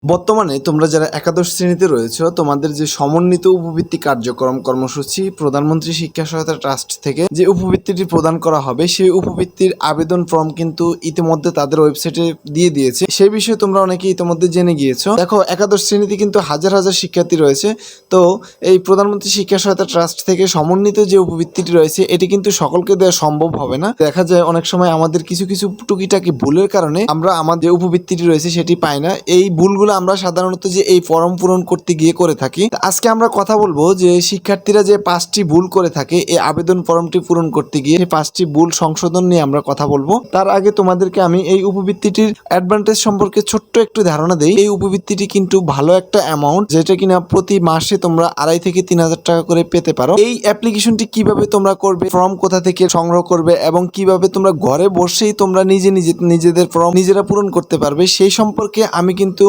বর্তমানে তোমরা যারা একাদশ শ্রেণীতে রয়েছো তোমাদের যে সমন্বিত উপবৃত্তি কার্যক্রম কর্মসূচি প্রধানমন্ত্রী শিক্ষা সহায়তা ট্রাস্ট থেকে যে উপবৃত্তিটি প্রদান করা হবে সেই উপবৃত্তির আবেদন ফর্ম কিন্তু ইতিমধ্যে তাদের ওয়েবসাইটে দিয়ে দিয়েছে। সেই বিষয়ে তোমরা অনেকে ইতিমধ্যে জেনে গিয়েছো। দেখো, একাদশ শ্রেণীতে কিন্তু হাজার হাজার শিক্ষার্থী রয়েছে। তো এই প্রধানমন্ত্রী শিক্ষা সহায়তা ট্রাস্ট থেকে সমন্বিত যে উপবৃত্তিটি রয়েছে এটি কিন্তু সকলকে দেওয়া সম্ভব হবে না। দেখা যায় অনেক সময় আমাদের কিছু কিছু টুকিটাকি ভুলের কারণে আমরা আমাদের উপবৃত্তিটি রয়েছে সেটি পাই না। এই ভুলগুলো আমরা সাধারণত যে এই ফর্ম পূরণ করতে গিয়ে করে থাকি। আজকে আমরা কথা বলবো যে শিক্ষার্থীরা যে 5টি ভুল করে থাকে এই আবেদন ফর্মটি পূরণ করতে গিয়ে, সেই 5টি ভুল সংশোধন নিয়ে আমরা কথা বলবো। তার আগে তোমাদেরকে আমি এই উপবৃত্তিটির অ্যাডভান্টেজ সম্পর্কে ছোট্ট একটু ধারণা দেই। এই উপবৃত্তিটি কিন্তু ভালো একটা অ্যামাউন্ট, যেটা কিনা প্রতি মাসে তোমরা 2,500 থেকে 3,000 টাকা করে পেতে পারো। এই অ্যাপ্লিকেশনটি কিভাবে তোমরা করবে, ফর্ম কোথা থেকে সংগ্রহ করবে এবং কিভাবে তোমরা ঘরে বসেই তোমরা নিজেদের ফর্ম নিজেরা পূরণ করতে পারবে, সেই সম্পর্কে আমি কিন্তু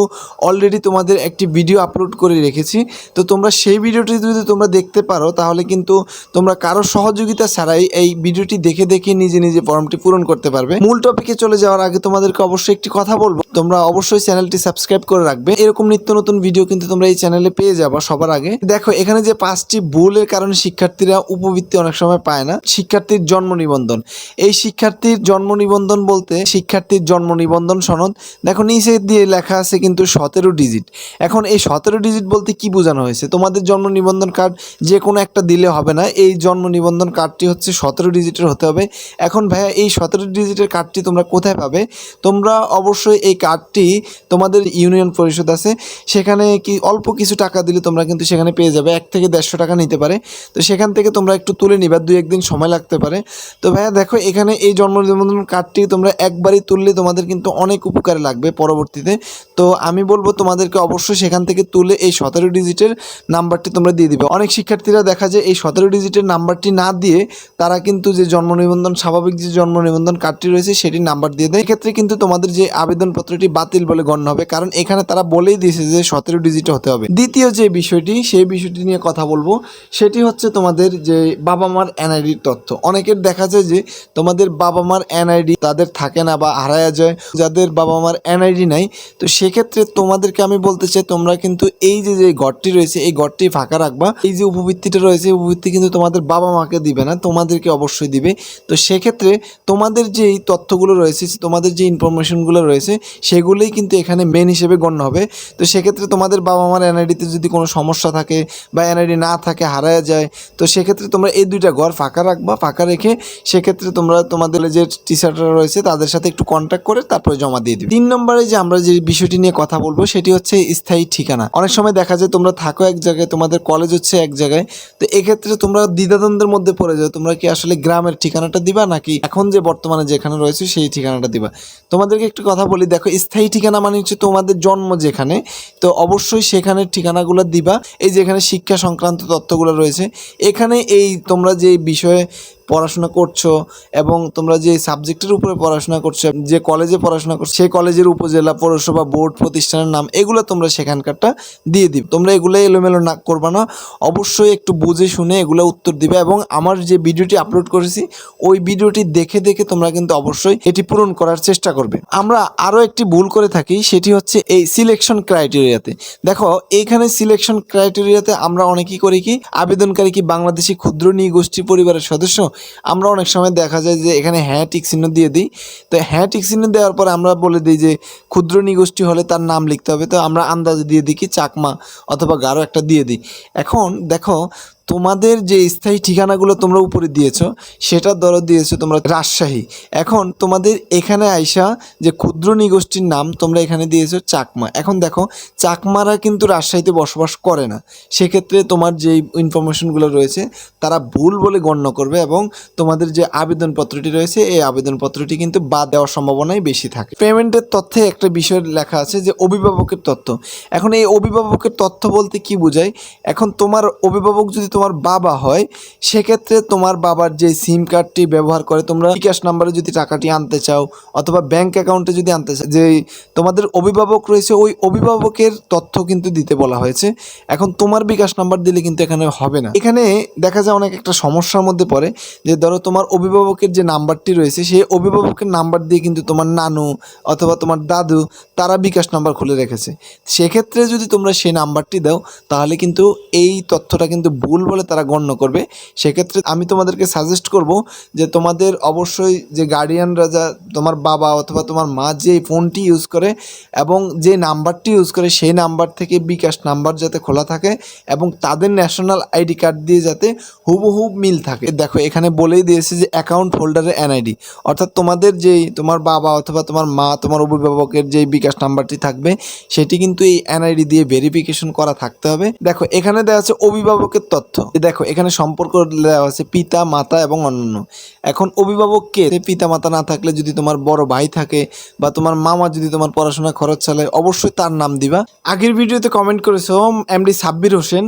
অলরেডি তোমাদের একটি ভিডিও আপলোড করে রেখেছি। তো তোমরা সেই ভিডিওটি যদি তোমরা দেখতে পারো তাহলে কিন্তু তোমরা কারো সহযোগিতা ছাড়াই এই ভিডিওটি দেখে দেখে নিজে ফর্মটি পূরণ করতে পারবে। মূল টপিকে চলে যাওয়ার আগে তোমাদেরকে অবশ্যই একটি কথা বলবো, তোমরা অবশ্যই চ্যানেলটি সাবস্ক্রাইব করে রাখবে। এরকম নিত্য নতুন ভিডিও কিন্তু তোমরা এই চ্যানেলে পেয়ে যাবে সবার আগে। দেখো, এখানে যে 5টি ভুলের কারণে শিক্ষার্থীরা উপবৃত্তি অনেক সময় পায় না। শিক্ষার্থীর জন্ম নিবন্ধন, এই শিক্ষার্থীর জন্ম নিবন্ধন বলতে শিক্ষার্থীর জন্ম নিবন্ধন সনদ, দেখো নিচে দিয়ে লেখা আছে কিন্তু 17 ডিজিট। এখন এই 17 ডিজিট বলতে কি বোঝানো হয়েছে? তোমাদের জন্ম নিবন্ধন কার্ড যে কোনো একটা দিলে হবে না, এই জন্ম নিবন্ধন কার্ডটি হচ্ছে 17 ডিজিটের হতে হবে। এখন ভাইয়া এই 17 ডিজিটের কার্ডটি তোমরা কোথায় পাবে? তোমরা অবশ্যই এই কার্ডটি তোমাদের ইউনিয়ন পরিষদ আছে, সেখানে কি অল্প কিছু টাকা দিলে তোমরা কিন্তু সেখানে পেয়ে যাবে। 1 থেকে 150 টাকা নিতে পারে। তো সেখান থেকে তোমরা একটু তুলে নিবা, 2-1 দিন সময় লাগতে পারে। তো ভাইয়া দেখো, এখানে এই জন্ম নিবন্ধন কার্ডটি তোমরা একবারই তুললে তোমাদের কিন্তু অনেক উপকারে লাগবে পরবর্তীতে। তো আমি বলবো তোমাদেরকে অবশ্যই সেখান থেকে তুলে এই 17 ডিজিটের নাম্বারটি তোমরা দিয়ে দিবে। অনেক শিক্ষার্থীরা দেখা যায় এই 17 ডিজিটের নাম্বারটি না দিয়ে তারা কিন্তু যে জন্ম নিবন্ধন স্বাভাবিক যে জন্ম নিবন্ধন কার্ডটি রয়েছে সেটির নাম্বার দিয়ে দেয়। এক্ষেত্রে কিন্তু তোমাদের যে আবেদনপত্রটি বাতিল বলে গণ্য হবে, কারণ এখানে তারা বলেই দিয়েছে যে 17 ডিজিট হতে হবে। দ্বিতীয় যে বিষয়টি, সেই বিষয়টি নিয়ে কথা বলবো, সেটি হচ্ছে তোমাদের যে বাবা মার এনআইডির তথ্য। অনেকের দেখা যায় যে তোমাদের বাবা মার এনআইডি তাদের থাকে না বা হারায়া যায়। যাদের বাবা মার এনআইডি নাই, তো সেক্ষেত্রে তোমাদেরকে আমি বলতে চাই তোমরা কিন্তু এই যে ঘরটি রয়েছে এই ঘরটি ফাঁকা রাখবা। এই যে উপবৃত্তিটা রয়েছে উপবৃত্তি কিন্তু তোমাদের বাবা মাকে দিবে না, তোমাদেরকে অবশ্যই দিবে। তো সেক্ষেত্রে তোমাদের যে এই তথ্যগুলো রয়েছে, তোমাদের যে ইনফরমেশনগুলো রয়েছে সেগুলোই কিন্তু এখানে মেন হিসেবে গণ্য হবে। তো সেক্ষেত্রে তোমাদের বাবা মার এনআইডিতে যদি কোনো সমস্যা থাকে বা এনআইডি না থাকে, হারায়া যায়, তো সেক্ষেত্রে তোমরা এই 2টা ঘর ফাঁকা রাখবা। ফাঁকা রেখে সেক্ষেত্রে তোমরা তোমাদের যে টিচাররা রয়েছে তাদের সাথে একটু কন্ট্যাক্ট করে তারপরে জমা দিয়ে দিবে। 3 নম্বরে যে আমরা যে বিষয়টি নিয়ে কথা বলবো সেটি হচ্ছে স্থায়ী ঠিকানা। অনেক সময় দেখা যায় তোমরা থাকো এক জায়গায়, তোমাদের কলেজ হচ্ছে এক জায়গায়, তো এক্ষেত্রে তোমরা দ্বিধাদ্বন্দ্বের মধ্যে পড়ে যাও, তোমরা কি আসলে গ্রামের ঠিকানাটা দিবা নাকি এখন যে বর্তমানে যেখানে রয়েছে সেই ঠিকানাটা দিবা। তোমাদেরকে একটু কথা বলি, দেখো স্থায়ী ঠিকানা মানে হচ্ছে তোমাদের জন্ম যেখানে, তো অবশ্যই সেখানের ঠিকানাগুলো দিবা। এই যেখানে শিক্ষা সংক্রান্ত তথ্যগুলো রয়েছে, এখানে এই তোমরা যে বিষয়ে পড়াশোনা করছো এবং তোমরা যে সাবজেক্টের উপরে পড়াশোনা করছো, যে কলেজে পড়াশোনা করছো সেই কলেজের উপজেলা পৌরসভা বোর্ড প্রতিষ্ঠানের নাম এগুলো তোমরা সেখানকারটা দিয়ে দিবে। তোমরা এগুলো এলোমেলো না করবা না, অবশ্যই একটু বুঝে শুনে এগুলো উত্তর দিবে। এবং আমার যে ভিডিওটি আপলোড করেছি ওই ভিডিওটি দেখে দেখে তোমরা কিন্তু অবশ্যই এটি পূরণ করার চেষ্টা করবে। আমরা আরও একটি ভুল করে থাকি, সেটি হচ্ছে এই সিলেকশন ক্রাইটেরিয়াতে। দেখো, এইখানে সিলেকশন ক্রাইটেরিয়াতে আমরা অনেকেই করি কি, আবেদনকারী কি বাংলাদেশি ক্ষুদ্র নৃগোষ্ঠী পরিবারের সদস্য, আমরা অনেক সময় দেখা যায় যে এখানে হ্যাঁ টিক চিহ্ন দিয়ে দিই। তো হ্যাঁ টিক চিহ্ন দেওয়ার পরে আমরা বলে দিই যে ক্ষুদ্র নৃগোষ্ঠী হলে তার নাম লিখতে হবে, তো আমরা আন্দাজে দিয়ে দিই কি চাকমা অথবা গারো একটা দিয়ে দিই। এখন দেখো, তোমাদের যে স্থায়ী ঠিকানাগুলো তোমরা উপরে দিয়েছো সেটার ধরো দিয়েছো তোমরা রাজশাহী। এখন তোমাদের এখানে আইসা যে ক্ষুদ্র নৃগোষ্ঠীর নাম তোমরা এখানে দিয়েছো চাকমা। এখন দেখো, চাকমারা কিন্তু রাজশাহীতে বসবাস করে না, সেক্ষেত্রে তোমার যে ইনফরমেশনগুলো রয়েছে তারা ভুল বলে গণ্য করবে এবং তোমাদের যে আবেদনপত্রটি রয়েছে এই আবেদনপত্রটি কিন্তু বাদ দেওয়ার সম্ভাবনাই বেশি থাকে। পেমেন্টের তথ্যে একটা বিষয় লেখা আছে যে অভিভাবকের তথ্য। এখন এই অভিভাবকের তথ্য বলতে কি বোঝায়? এখন তোমার অভিভাবক যদি তোমার তোমার বাবা হয় সেক্ষেত্রে তোমার বাবার যে সিম কার্ডটি ব্যবহার করে তোমরা বিকাশ নাম্বারে যদি টাকাটি আনতে চাও অথবা ব্যাংক অ্যাকাউন্টে যদি আনতে চাও, যে তোমাদের অভিভাবক রয়েছে ওই অভিভাবকের তথ্য কিন্তু দিতে বলা হয়েছে। এখন তোমার বিকাশ নাম্বার দিলে কিন্তু এখানে হবে না। এখানে দেখা যায় অনেক একটা সমস্যার মধ্যে পড়ে যে ধরো তোমার অভিভাবকের যে নাম্বারটি রয়েছে সেই অভিভাবকের নাম্বার দিয়ে কিন্তু তোমার নানু অথবা তোমার দাদু তারা বিকাশ নাম্বার খুলে রেখেছে। সেক্ষেত্রে যদি তোমরা সেই নাম্বারটি দাও তাহলে কিন্তু এই তথ্যটা কিন্তু ভুল বলে তারা গণ্য করবে। সেক্ষেত্রে আমি তোমাদেরকে সাজেস্ট করব যে তোমাদের অবশ্যই যে গার্ডিয়ানরা যা তোমার বাবা অথবা তোমার মা যে ফোনটি ইউজ করে এবং যে নাম্বারটি ইউজ করে সেই নাম্বার থেকে বিকাশ নাম্বার যাতে খোলা থাকে এবং তাদের ন্যাশনাল আইডি কার্ড দিয়ে যাতে হুবহু মিল থাকে। দেখো এখানে বলেই দিয়েছে যে অ্যাকাউন্ট হোল্ডারের এনআইডি, অর্থাৎ তোমাদের যেই তোমার বাবা অথবা তোমার মা তোমার অভিভাবকের যেই বিকাশ নাম্বারটি থাকবে সেটি কিন্তু এই এনআইডি দিয়ে ভেরিফিকেশন করা থাকতে হবে। দেখো এখানে দেওয়া আছে অভিভাবকের তথ্য, দেখো এখানে সম্পর্ক দেওয়া আছে পিতা মাতা এবং অন্যান্য। এখন অভিভাবককে পিতা মাতা না থাকলে যদি তোমার বড় ভাই থাকে বা তোমার মামা যদি তোমার পড়াশোনা খরচ চালায় অবশ্যই তার নাম দিবা। আগের ভিডিওতে কমেন্ট করেছো এমডি সাব্বির হোসেন,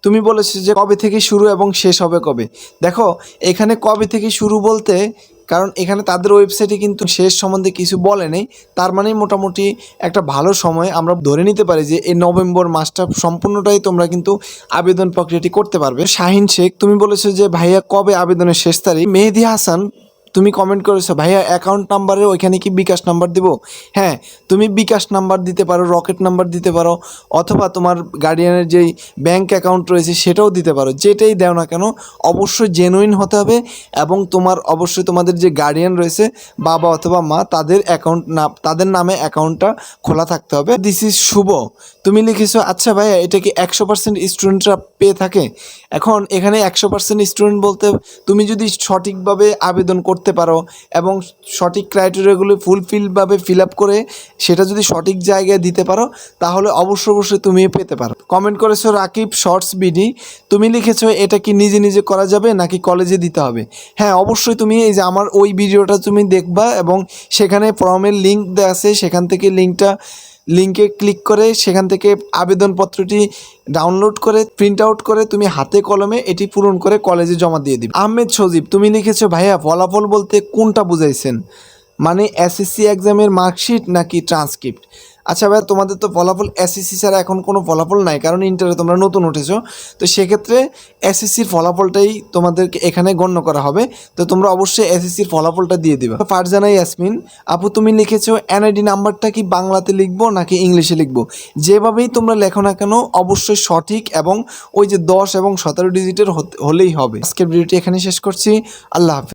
তুমি বলেছো যে কবে থেকে শুরু এবং শেষ হবে কবে। দেখো এখানে কবে থেকে শুরু বলতে, কারণ এখানে তাদের ওয়েবসাইটে কিন্তু শেষ সম্বন্ধে কিছু বলে নেই, তার মানে মোটামুটি একটা ভালো সময় আমরা ধরে নিতে পারি যে এই নভেম্বর মাসটা সম্পূর্ণটাই তোমরা কিন্তু আবেদন প্রক্রিয়াটি করতে পারবে। শাহিন শেখ, তুমি বলেছো যে ভাইয়া কবে আবেদনের শেষ তারিখ। মেহেদি হাসান, তুমি কমেন্ট করেছো ভাইয়া অ্যাকাউন্ট নাম্বারে ওইখানে কি বিকাশ নাম্বার দিব। হ্যাঁ, তুমি বিকাশ নাম্বার দিতে পারো, রকেট নাম্বার দিতে পারো অথবা তোমার গার্ডিয়ানের যেই ব্যাংক অ্যাকাউন্ট রয়েছে সেটাও দিতে পারো। যেটাই দাও না কেন অবশ্যই জেনুইন হতে হবে এবং তোমার অবশ্যই তোমাদের যে গার্ডিয়ান রয়েছে বাবা অথবা মা তাদের অ্যাকাউন্ট না তাদের নামে অ্যাকাউন্টটা খোলা থাকতে হবে। দিস ইজ শুভ, তুমি লিখেছো আচ্ছা ভাইয়া এটা কি 100% স্টুডেন্টরা পেয়ে থাকে। এখন এখানে 100% স্টুডেন্ট বলতে তুমি যদি সঠিকভাবে আবেদন করতে পারো এবং সঠিক ক্রাইটেরিয়াগুলো ফুলফিলভাবে ফিল আপ করে সেটা যদি সঠিক জায়গায় দিতে পারো তাহলে অবশ্যই তুমি পেতে পারো। কমেন্ট করেছো রাকিব শর্টস বিডি, তুমি লিখেছো এটা কি নিজে নিজে করা যাবে নাকি কলেজে দিতে হবে। হ্যাঁ অবশ্যই তুমি এই যে আমার ওই ভিডিওটা তুমি দেখবা এবং সেখানে ফর্মের লিঙ্ক দেওয়া আছে, সেখান থেকে লিঙ্কে ক্লিক করে সেখান থেকে আবেদনপত্রটি ডাউনলোড করে প্রিন্ট আউট করে তুমি হাতে কলমে এটি পূরণ করে কলেজে জমা দিয়ে দিবে। আহমেদ সজীব, তুমি লিখেছো ভাইয়া ফলাফল বলতে কোনটা বুঝাইছেন, মানে এসএসসি এক্সামের মার্কশিট নাকি ট্রান্সক্রিপ্ট। আচ্ছা ভাই তোমাদের তো ফলাফল এসএসসি ছাড়া এখন কোনো ফলাফল নাই, কারণ ইন্টারে তোমরা নতুন উঠেছো, তো সেক্ষেত্রে এসএসসির ফলাফলটাই তোমাদেরকে এখানে গণ্য করা হবে। তো তোমরা অবশ্যই এসএসসির ফলাফলটা দিয়ে দিবা। ফারজানা ইয়াসমিন আপু, তুমি লিখেছো এনআইডি নাম্বারটা কি বাংলাতে লিখবো নাকি ইংলিশে লিখবো। যেভাবেই তোমরা লেখো না কেন অবশ্যই সঠিক এবং ওই যে 10 এবং 17 ডিজিটের হলেই হবে। আজকের ভিডিওটি এখানে শেষ করছি, আল্লাহ হাফেজ।